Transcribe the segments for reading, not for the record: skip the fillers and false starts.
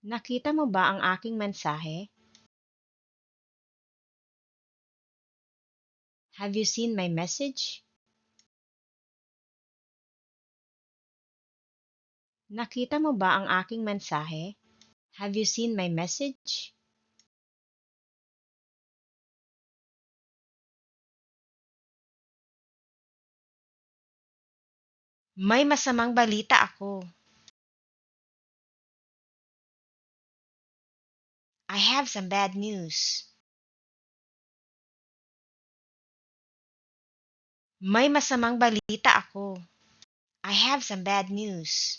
Nakita mo ba ang aking mensahe? Have you seen my message? Nakita mo ba ang aking mensahe? Have you seen my message? May masamang balita ako. I have some bad news. May masamang balita ako. I have some bad news.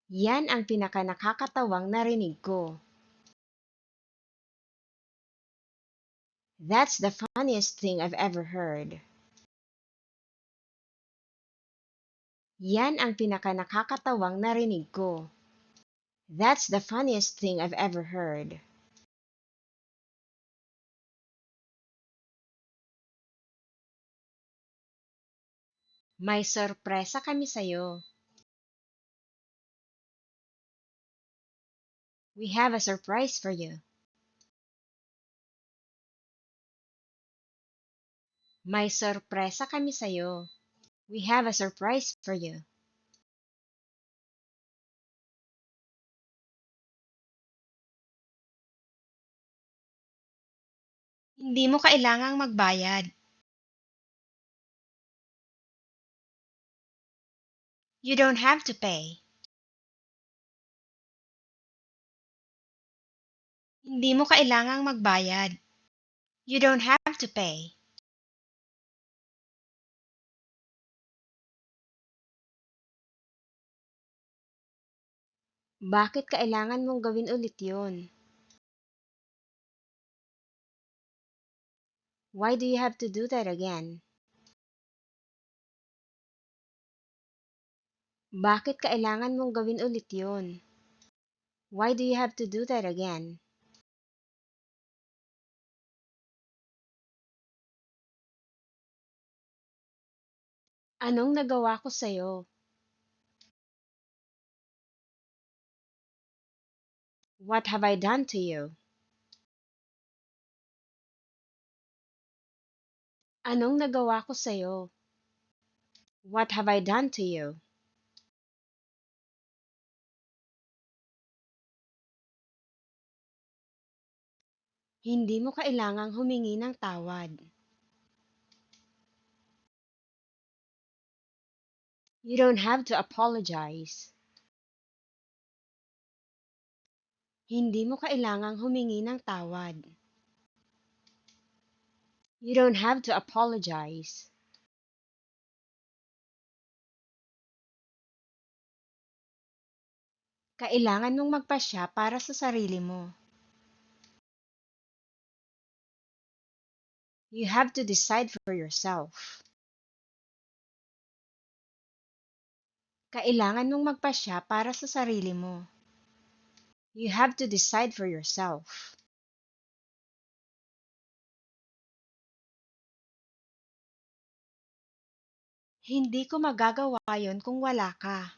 Yan ang pinakanakakatawang narinig ko. That's the funniest thing I've ever heard. Yan ang pinakanakakatawang narinig ko. That's the funniest thing I've ever heard. May sorpresa kami sa'yo. We have a surprise for you. May sorpresa kami sa'yo. We have a surprise for you. Hindi mo kailangang magbayad. You don't have to pay. Hindi mo kailangang magbayad. You don't have to pay. Bakit kailangan mong gawin ulit yun? Why do you have to do that again? Bakit kailangan mong gawin ulit yun? Why do you have to do that again? Anong nagawa ko sa'yo? What have I done to you? Anong nagawa ko sa'yo? What have I done to you? Hindi mo kailangang humingi ng tawad. You don't have to apologize. Hindi mo kailangang humingi ng tawad. You don't have to apologize. Kailangan mong magpasya para sa sarili mo. You have to decide for yourself. Kailangan mong magpasya para sa sarili mo. You have to decide for yourself. Hindi ko magagawa yon kung wala ka.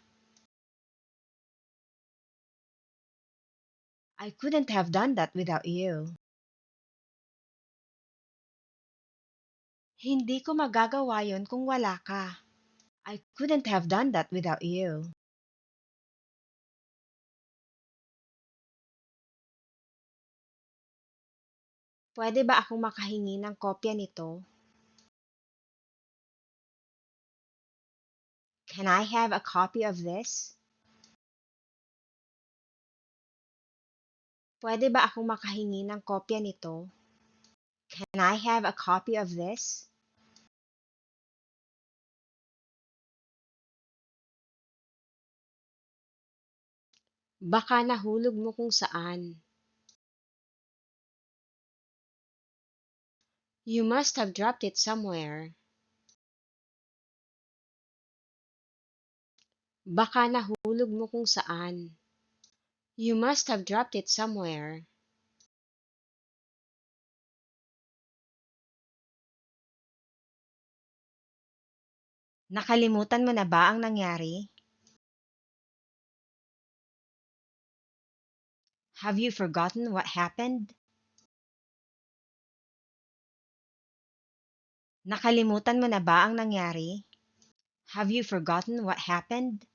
I couldn't have done that without you. Hindi ko magagawa yon kung wala ka. I couldn't have done that without you. Pwede ba akong makahingi ng kopya nito? Can I have a copy of this? Pwede ba akong makahingi ng kopya nito? Can I have a copy of this? Baka nahulog mo kung saan. You must have dropped it somewhere. Baka nahulog mo kung saan. You must have dropped it somewhere. Nakalimutan mo na ba ang nangyari? Have you forgotten what happened? Nakalimutan mo na ba ang nangyari? Have you forgotten what happened?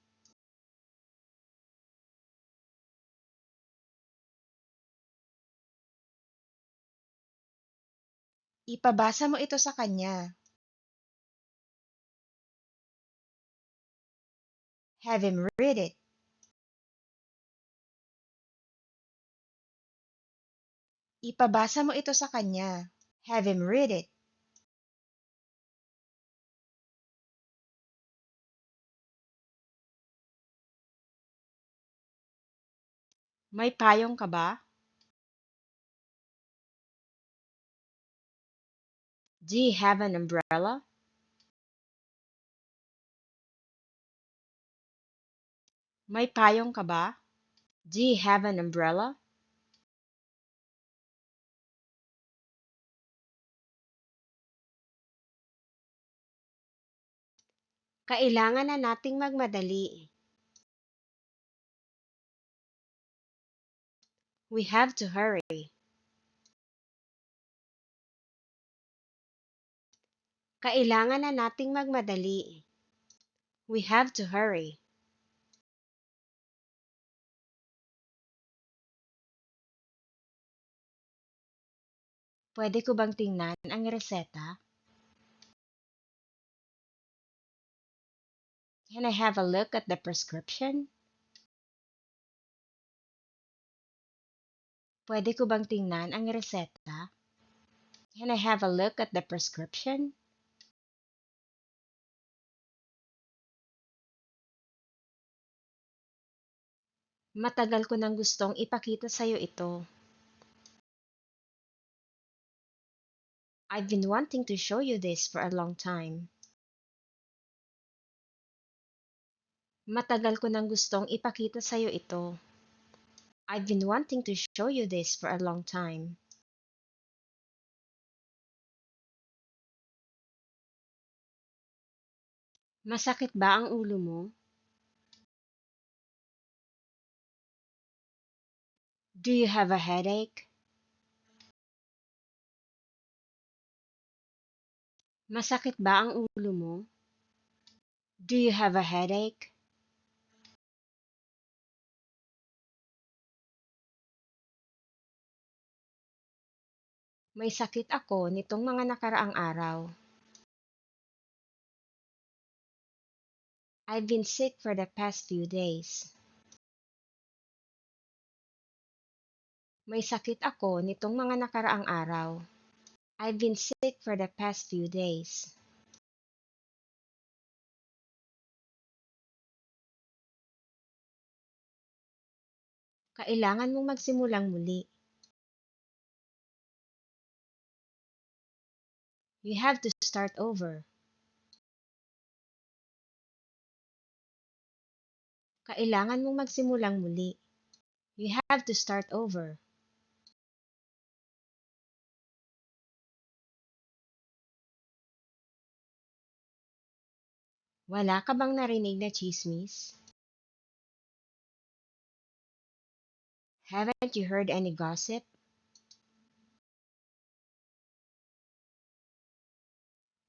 Ipabasa mo ito sa kanya. Have him read it. Ipabasa mo ito sa kanya. Have him read it. May payong ka ba? Do you have an umbrella? May payong ka ba? Do you have an umbrella? Kailangan na nating magmadali. We have to hurry. Kailangan na nating magmadali. We have to hurry. Pwede ko bang tingnan ang reseta? Can I have a look at the prescription? Pwede ko bang tingnan ang reseta? Can I have a look at the prescription? Matagal ko nang gustong ipakita sa'yo ito. I've been wanting to show you this for a long time. Matagal ko nang gustong ipakita sa'yo ito. I've been wanting to show you this for a long time. Masakit ba ang ulo mo? Do you have a headache? Masakit ba ang ulo mo? Do you have a headache? May sakit ako nitong mga nakaraang araw. I've been sick for the past few days. May sakit ako nitong mga nakaraang araw. I've been sick for the past few days. Kailangan mong magsimulang muli. You have to start over. Kailangan mong magsimulang muli. You have to start over. Wala ka bang narinig na chismis? Haven't you heard any gossip?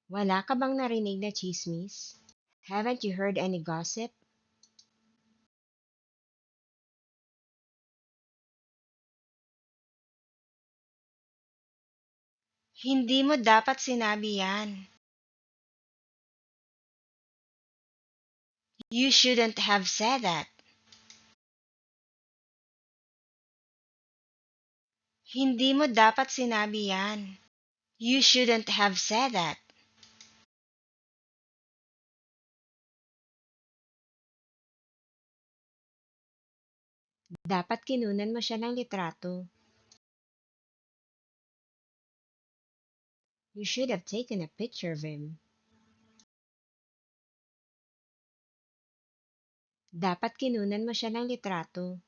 Wala ka bang narinig na chismis? Haven't you heard any gossip? Hindi mo dapat sinabi yan. You shouldn't have said that. Hindi mo dapat sinabi yan. You shouldn't have said that. Dapat kinunan mo siya ng litrato. You should have taken a picture of him. Dapat kinunan mo siya ng litrato.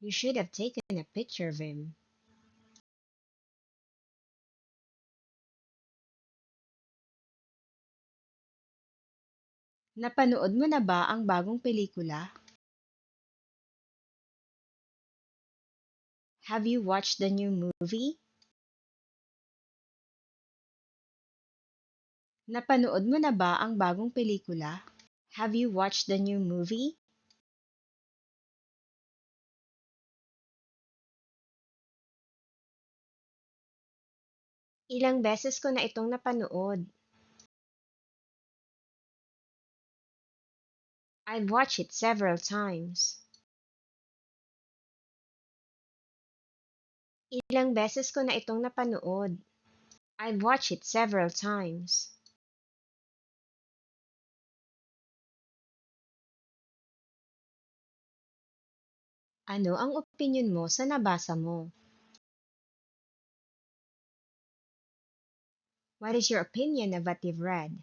You should have taken a picture of him. Napanood mo na ba ang bagong pelikula? Have you watched the new movie? Napanood mo na ba ang bagong pelikula? Have you watched the new movie? Ilang beses ko na itong napanood. I've watched it several times. Ilang beses ko na itong napanood. I've watched it several times. Ano ang opinyon mo sa nabasa mo? What is your opinion of what you've read?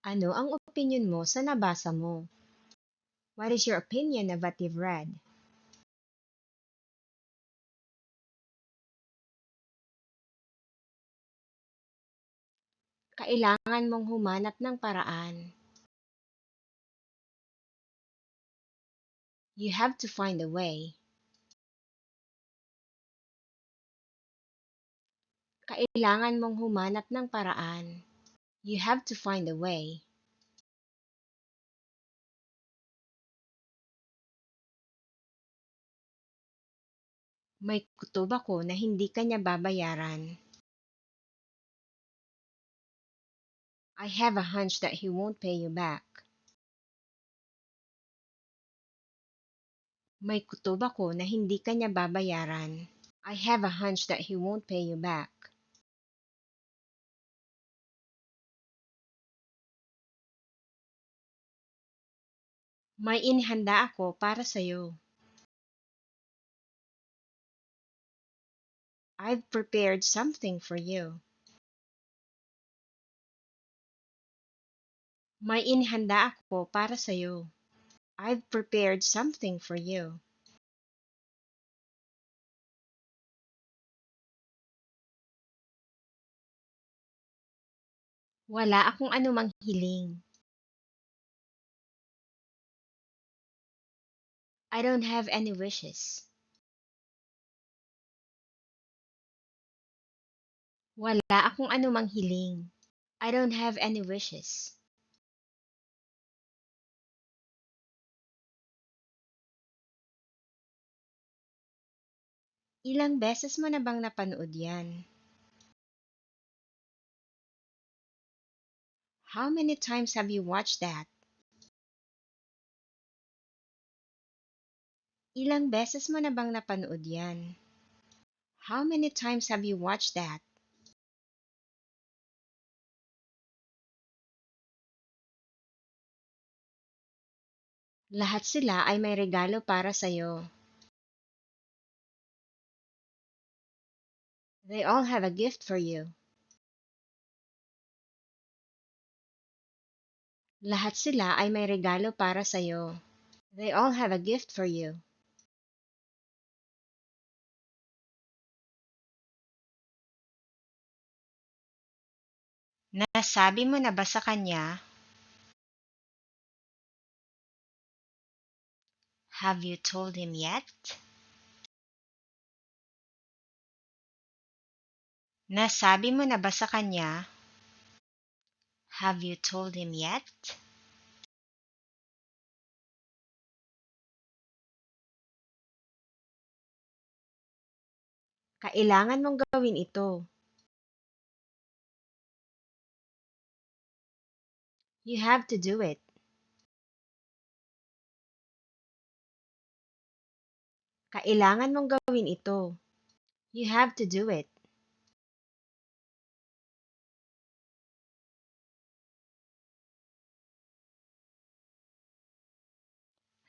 Ano ang opinyon mo sa nabasa mo? What is your opinion of what you've read? Kailangan mong humanap ng paraan. You have to find a way. Kailangan mong humanap ng paraan. You have to find a way. May kutob ako na hindi kanya babayaran. I have a hunch that he won't pay you back. May kutob ako na hindi kanya babayaran. I have a hunch that he won't pay you back. May inihanda ako para sa'yo. I've prepared something for you. May inihanda ako para sa'yo. I've prepared something for you. Wala akong anumang hiling. I don't have any wishes. Wala akong anumang hiling. I don't have any wishes. Ilang beses mo na bang napanood yan? How many times have you watched that? Ilang beses mo na bang napanood yan? How many times have you watched that? Lahat sila ay may regalo para sa'yo. They all have a gift for you. Lahat sila ay may regalo para sa'yo. They all have a gift for you. Nasabi mo na ba sa kanya? Have you told him yet? Nasabi mo na ba sa kanya? Have you told him yet? Kailangan mong gawin ito. You have to do it. Kailangan mong gawin ito. You have to do it.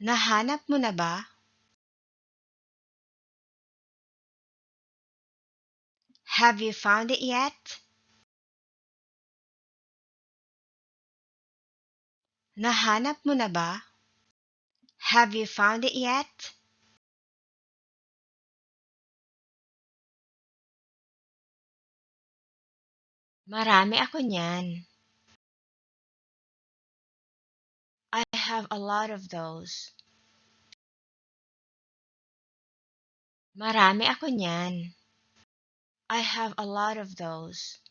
Nahanap mo na ba? Have you found it yet? Nahanap mo na ba? Have you found it yet? Marami ako niyan. I have a lot of those. Marami ako niyan. I have a lot of those.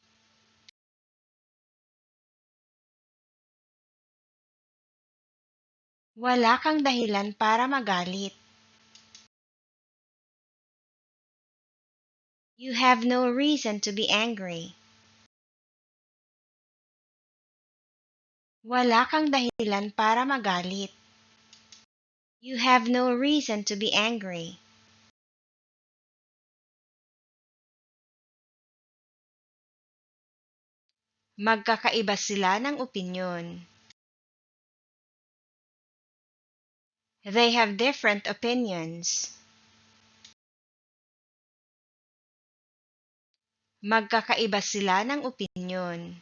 Wala kang dahilan para magalit. You have no reason to be angry. Wala kang dahilan para magalit. You have no reason to be angry. Magkakaiba sila ng opinyon. They have different opinions. Magkakaiba sila ng opinyon.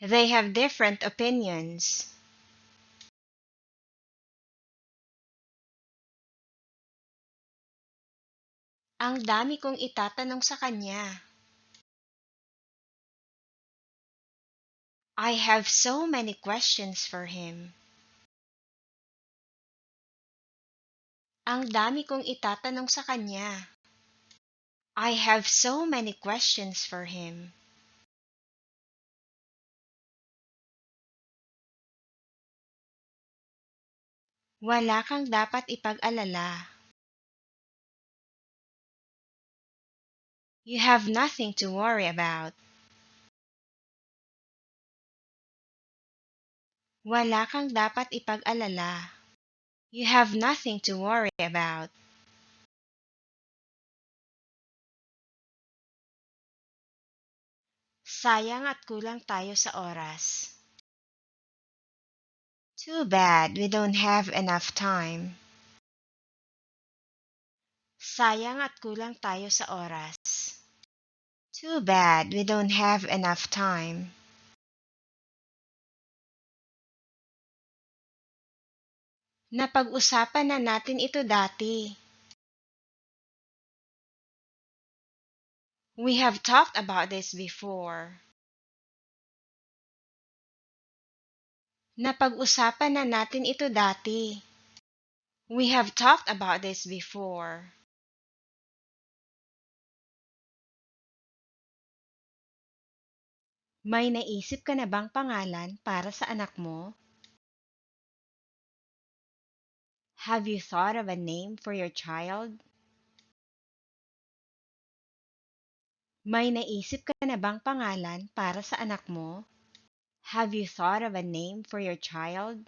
They have different opinions. Ang dami kong itatanong sa kanya. I have so many questions for him. Ang dami kong itatanong sa kanya. I have so many questions for him. Wala kang dapat ipag-alala. You have nothing to worry about. Wala kang dapat ipag-alala. You have nothing to worry about. Sayang at kulang tayo sa oras. Too bad we don't have enough time. Sayang at kulang tayo sa oras. Too bad we don't have enough time. Napag-usapan na natin ito dati. We have talked about this before. Napag-usapan na natin ito dati. We have talked about this before. May naisip ka na bang pangalan para sa anak mo? Have you thought of a name for your child? May naisip ka na bang pangalan para sa anak mo? Have you thought of a name for your child?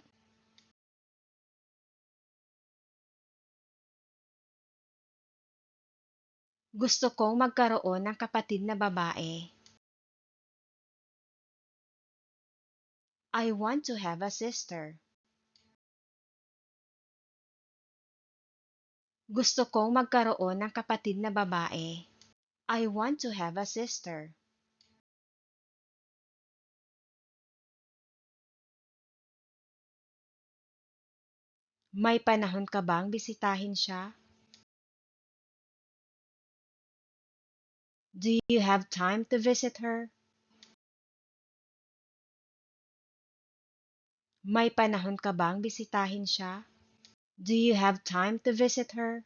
Gusto kong magkaroon ng kapatid na babae. I want to have a sister. Gusto kong magkaroon ng kapatid na babae. I want to have a sister. May panahon ka bang bisitahin siya? Do you have time to visit her? May panahon ka bang bisitahin siya? Do you have time to visit her?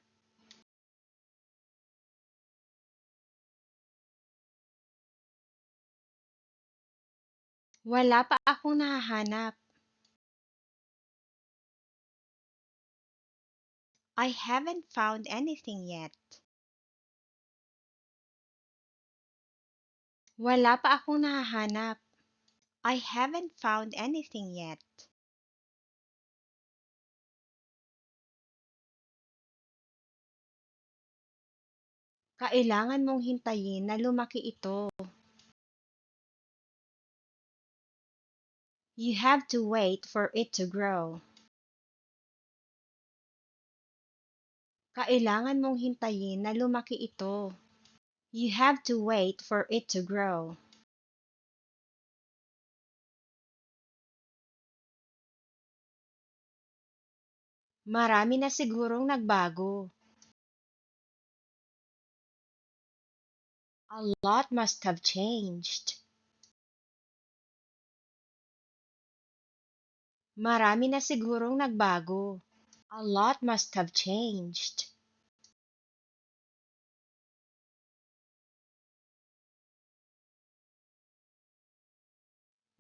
Wala pa akong nahahanap. I haven't found anything yet. Wala pa akong nahahanap. I haven't found anything yet. Kailangan mong hintayin na lumaki ito. You have to wait for it to grow. Kailangan mong hintayin na lumaki ito. You have to wait for it to grow. Marami na sigurong nagbago. A lot must have changed. Marami na sigurong nagbago. A lot must have changed.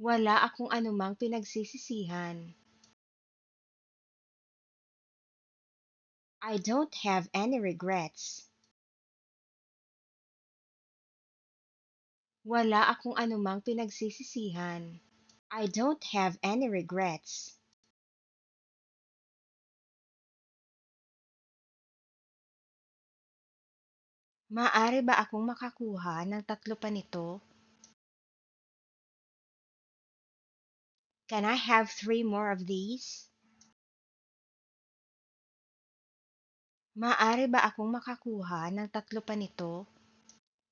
Wala akong anumang pinagsisisihan. I don't have any regrets. Wala akong anumang pinagsisisihan. I don't have any regrets. Maaari ba akong makakuha ng tatlo pa nito? Can I have 3 more of these? Maaari ba akong makakuha ng tatlo pa nito?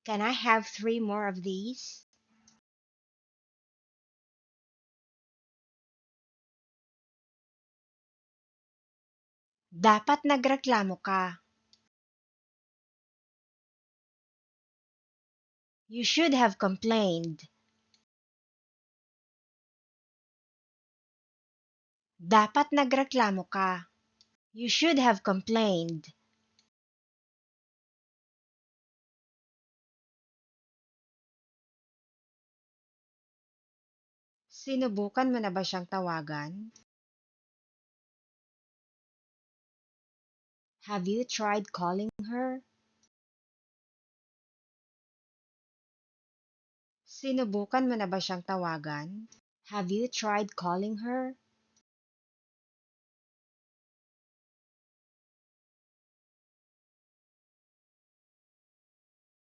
Can I have 3 more of these? Dapat nagreklamo ka. You should have complained. Dapat nagreklamo ka. You should have complained. Sinubukan mo na ba siyang tawagan? Have you tried calling her? Sinubukan mo na ba siyang tawagan? Have you tried calling her?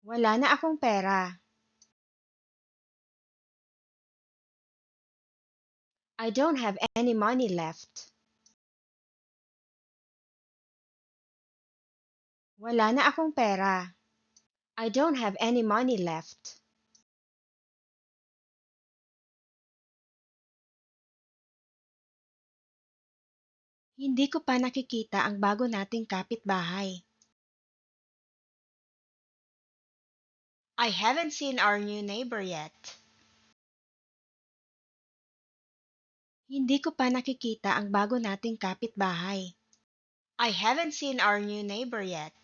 Wala na akong pera. I don't have any money left. Wala na akong pera. I don't have any money left. Hindi ko pa nakikita ang bago nating kapitbahay. I haven't seen our new neighbor yet. Hindi ko pa nakikita ang bago nating kapitbahay. I haven't seen our new neighbor yet.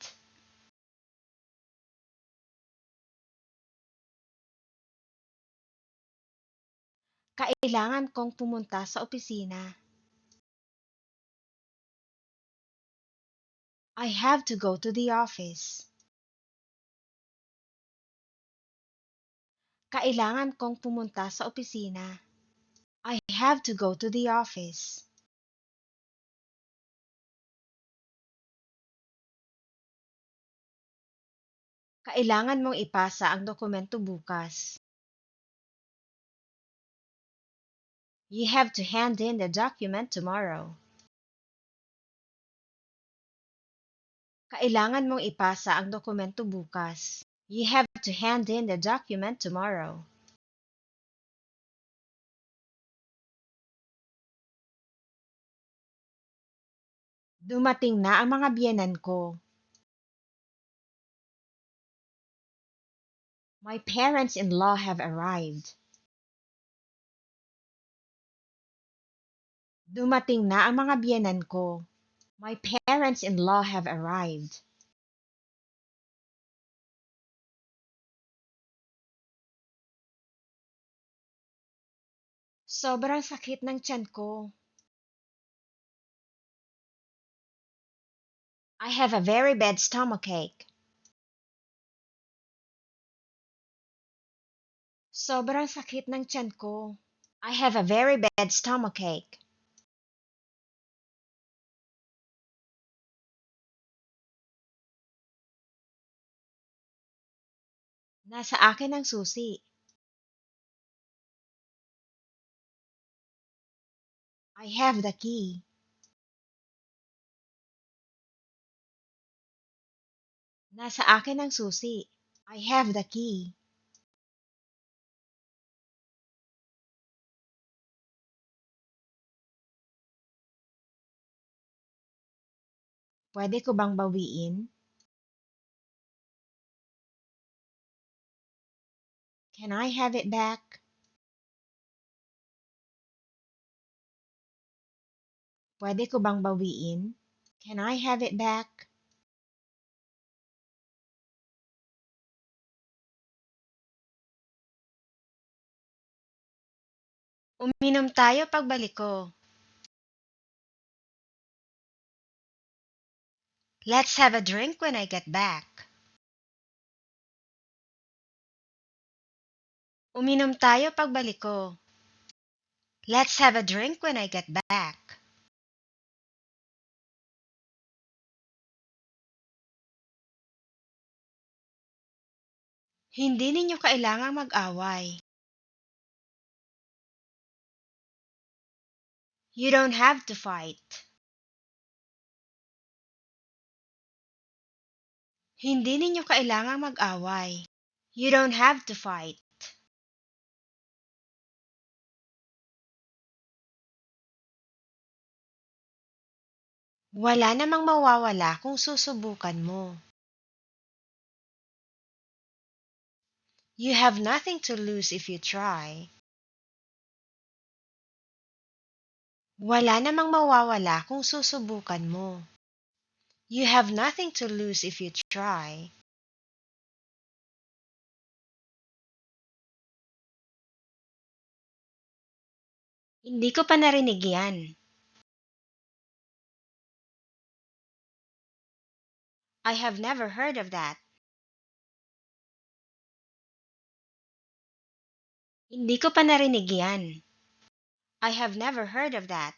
Kailangan kong pumunta sa opisina. I have to go to the office. Kailangan kong pumunta sa opisina. I have to go to the office. Kailangan mong ipasa ang dokumento bukas. You have to hand in the document tomorrow. Kailangan mong ipasa ang dokumento bukas. You have to hand in the document tomorrow. Dumating na ang mga biyenan ko. My parents-in-law have arrived. Dumating na ang mga biyenan ko. My parents-in-law have arrived. Sobrang sakit ng tiyan ko. I have a very bad stomachache. Sobrang sakit ng tiyan ko. I have a very bad stomachache. Nasa akin ang susi. I have the key. Nasa akin ang susi. I have the key. Pwede ko bang bawiin? Can I have it back? Pwede ko bang bawiin? Can I have it back? Uminom tayo pagbalik ko. Let's have a drink when I get back. Uminom tayo pagbalik ko. Let's have a drink when I get back. Hindi ninyo kailangang mag-away. You don't have to fight. Hindi ninyo kailangang mag-away. You don't have to fight. Wala namang mawawala kung susubukan mo. You have nothing to lose if you try. Wala namang mawawala kung susubukan mo. You have nothing to lose if you try. Hindi ko pa narinig yan. I have never heard of that. Hindi ko pa narinig yan. I have never heard of that.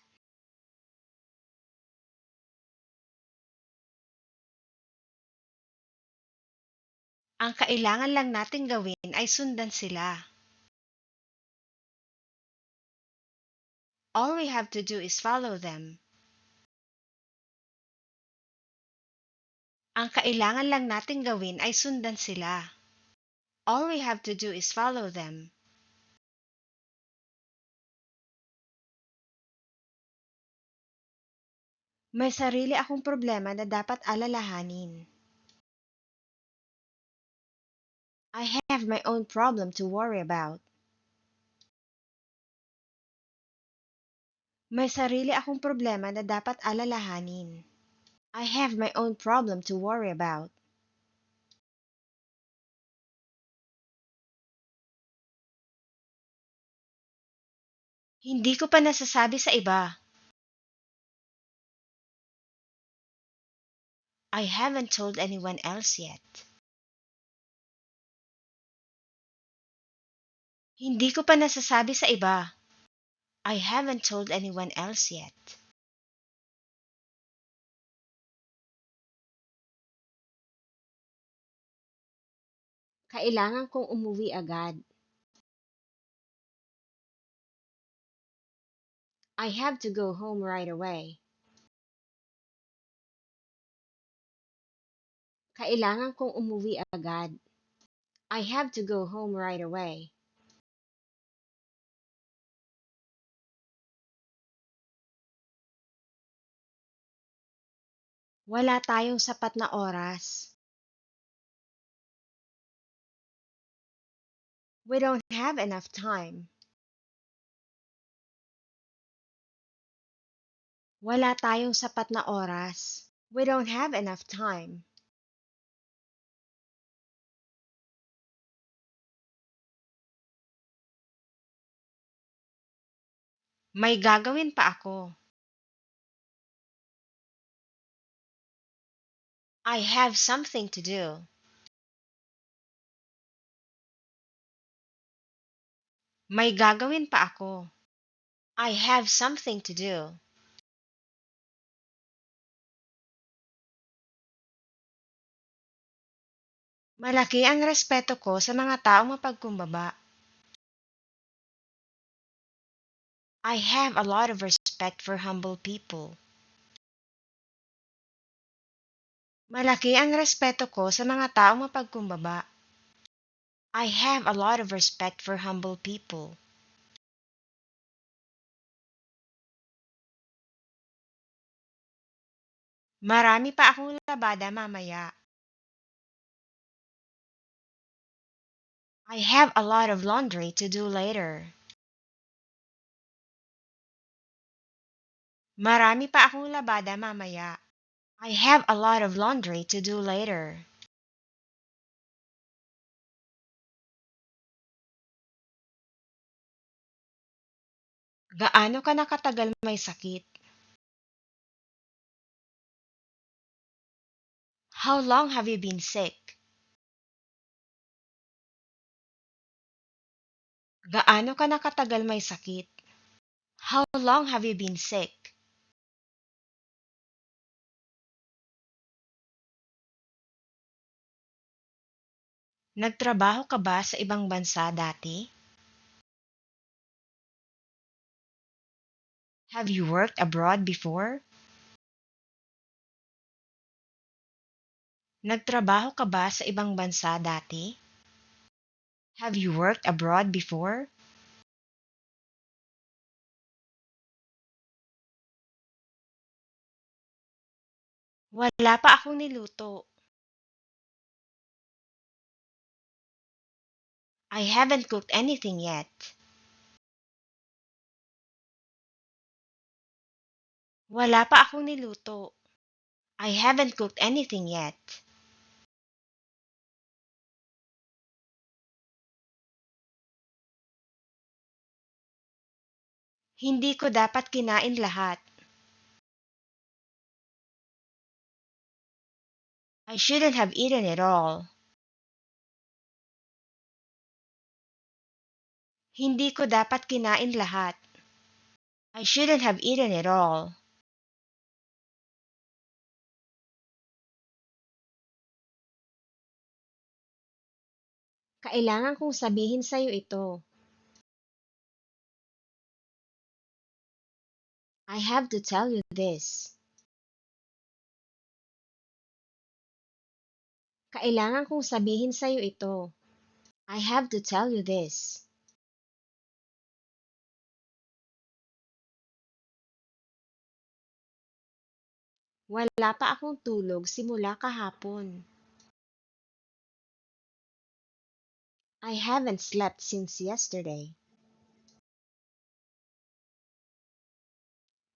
Ang kailangan lang nating gawin ay sundan sila. All we have to do is follow them. Ang kailangan lang nating gawin ay sundan sila. All we have to do is follow them. May sarili akong problema na dapat alalahanin. I have my own problem to worry about. May sarili akong problema na dapat alalahanin. I have my own problem to worry about. Hindi ko pa nasasabi sa iba. I haven't told anyone else yet. Hindi ko pa nasasabi sa iba. I haven't told anyone else yet. Kailangan kong umuwi agad. I have to go home right away. Kailangan kong umuwi agad. I have to go home right away. Wala tayong sapat na oras. We don't have enough time. Wala tayong sapat na oras. We don't have enough time. May gagawin pa ako. I have something to do. May gagawin pa ako. I have something to do. Malaki ang respeto ko sa mga taong mapagkumbaba. I have a lot of respect for humble people. Malaki ang respeto ko sa mga taong mapagkumbaba. I have a lot of respect for humble people. Marami pa akong labada mamaya. I have a lot of laundry to do later. Marami pa akong labada mamaya. I have a lot of laundry to do later. Gaano ka na katagal may sakit? How long have you been sick? Gaano ka na katagal may sakit? How long have you been sick? Nagtrabaho ka ba sa ibang bansa dati? Have you worked abroad before? Nagtrabaho ka ba sa ibang bansa dati? Have you worked abroad before? Wala pa akong niluto. I haven't cooked anything yet. Wala pa akong niluto. I haven't cooked anything yet. Hindi ko dapat kinain lahat. I shouldn't have eaten it all. Hindi ko dapat kinain lahat. I shouldn't have eaten it all. Kailangan kong sabihin sa'yo ito. I have to tell you this. Kailangan kong sabihin sa'yo ito. I have to tell you this. Wala pa akong tulog simula kahapon. I haven't slept since yesterday.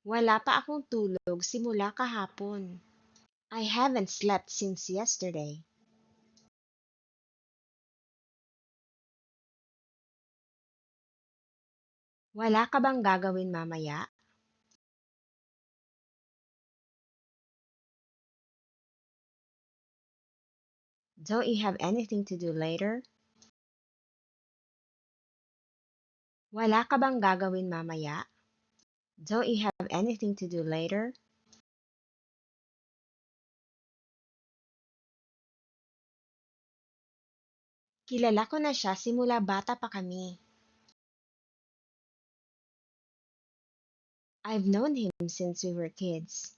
Wala pa akong tulog simula kahapon. I haven't slept since yesterday. Wala ka bang gagawin mamaya? Don't you have anything to do later? Wala ka bang gagawin mamaya? Don't you have anything to do later? Kilala ko na siya simula bata pa kami. I've known him since we were kids.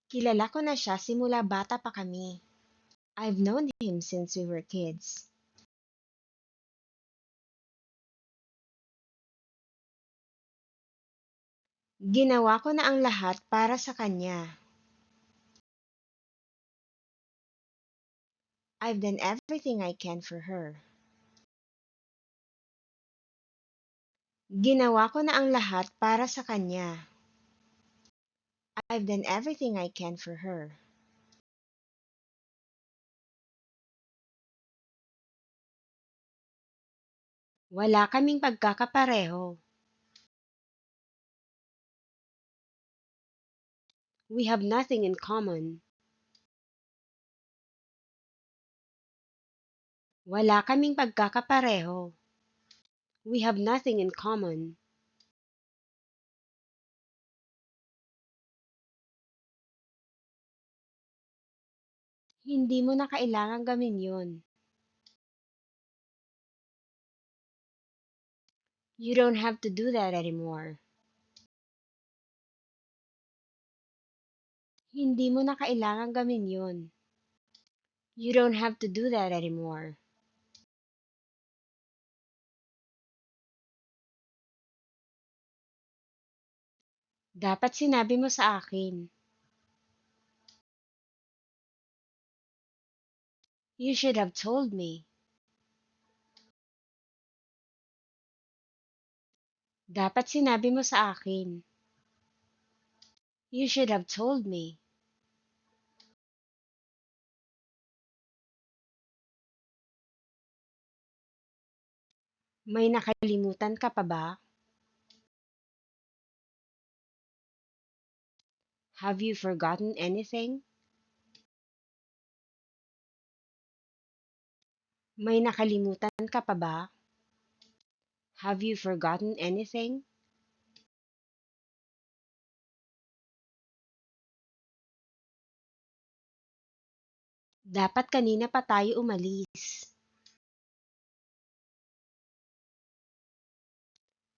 Kilala ko na siya simula bata pa kami. I've known him since we were kids. Ginawa ko na ang lahat para sa kanya. I've done everything I can for her. Ginawa ko na ang lahat para sa kanya. I've done everything I can for her. Wala kaming pagkakapareho. We have nothing in common. Wala kaming pagkakapareho. We have nothing in common. Hindi mo na kailangang gawin yun. You don't have to do that anymore. Hindi mo na kailangang gawin yun. You don't have to do that anymore. Dapat sinabi mo sa akin. You should have told me. Dapat sinabi mo sa akin. You should have told me. May nakalimutan ka pa ba? Have you forgotten anything? May nakalimutan ka pa ba? Have you forgotten anything? Dapat kanina pa tayo umalis.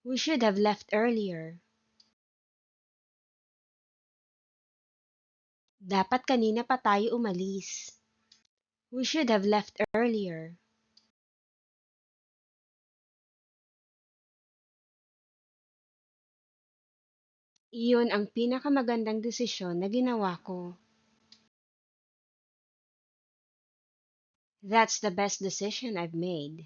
We should have left earlier. Dapat kanina pa tayo umalis. We should have left earlier. Iyon ang pinakamagandang desisyon na ginawa ko. That's the best decision I've made.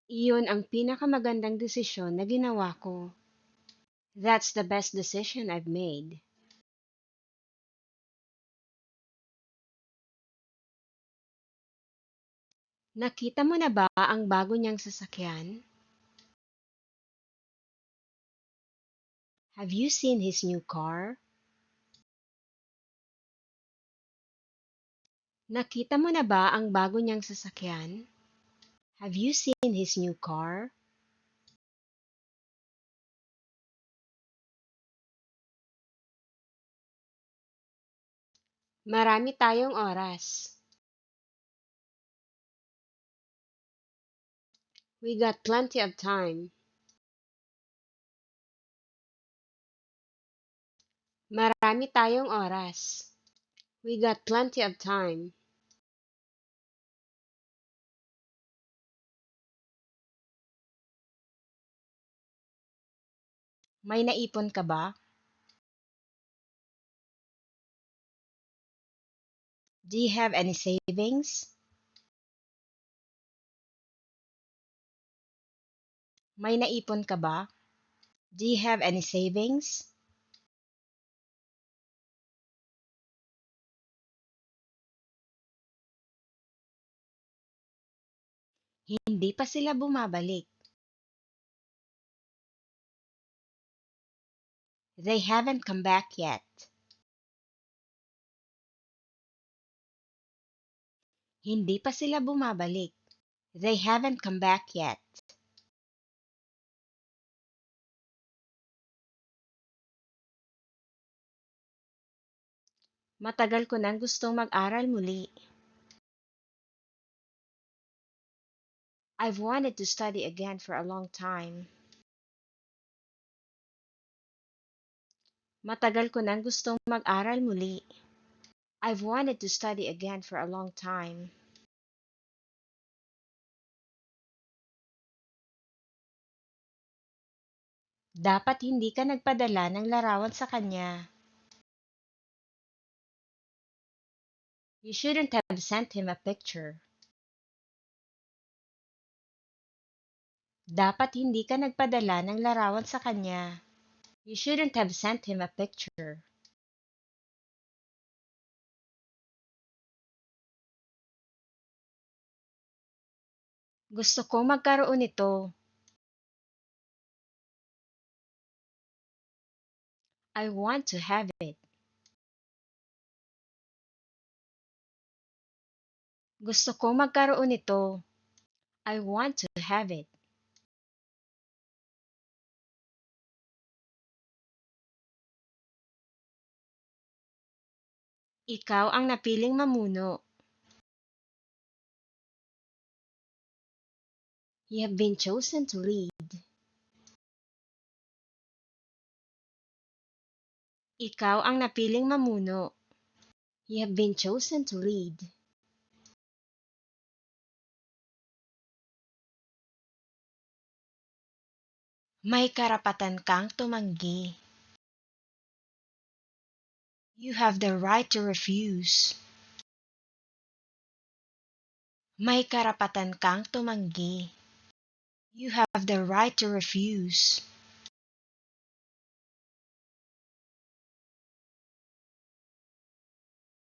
Iyon ang pinakamagandang desisyon na ginawa ko. That's the best decision I've made. Nakita mo na ba ang bago niyang sasakyan? Have you seen his new car? Nakita mo na ba ang bago niyang sasakyan? Have you seen his new car? Marami tayong oras. We got plenty of time. Marami tayong oras. We got plenty of time. May naipon ka ba? Do you have any savings? May naipon ka ba? Do you have any savings? Hindi pa sila bumabalik. They haven't come back yet. Hindi pa sila bumabalik. They haven't come back yet. Matagal ko nang gustong mag-aral muli. I've wanted to study again for a long time. Matagal ko nang gustong mag-aral muli. I've wanted to study again for a long time. Dapat hindi ka nagpadala ng larawan sa kanya. You shouldn't have sent him a picture. Dapat hindi ka nagpadala ng larawan sa kanya. You shouldn't have sent him a picture. Gusto kong magkaroon nito. I want to have it. Gusto kong magkaroon nito. I want to have it. Ikaw ang napiling mamuno. You have been chosen to lead. Ikaw ang napiling mamuno. You have been chosen to lead. May karapatan kang tumanggi. You have the right to refuse. May karapatan kang tumanggi. You have the right to refuse.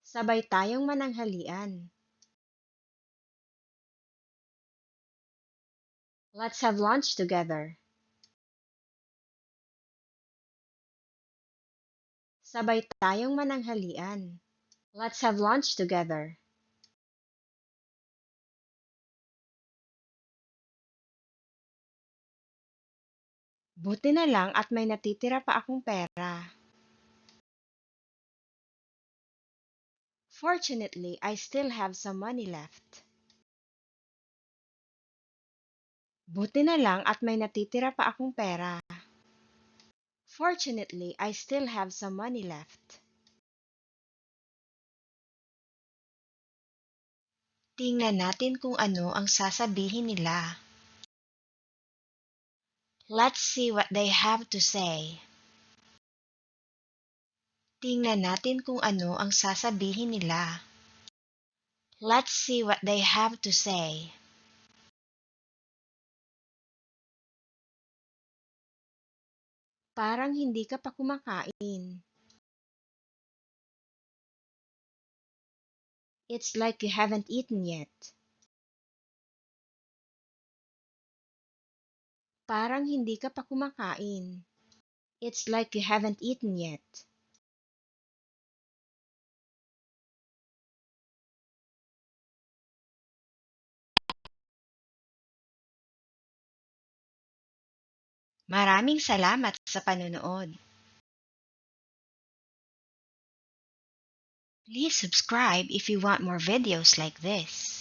Sabay tayong mananghalian. Let's have lunch together. Sabay tayong mananghalian. Let's have lunch together. Buti na lang at may natitira pa akong pera. Fortunately, I still have some money left. Buti na lang at may natitira pa akong pera. Fortunately, I still have some money left. Tingnan natin kung ano ang sasabihin nila. Let's see what they have to say. Tingnan natin kung ano ang sasabihin nila. Let's see what they have to say. Parang hindi ka pa kumakain. It's like you haven't eaten yet. Parang hindi ka pa kumakain. It's like you haven't eaten yet. Maraming salamat sa panonood. Please subscribe if you want more videos like this.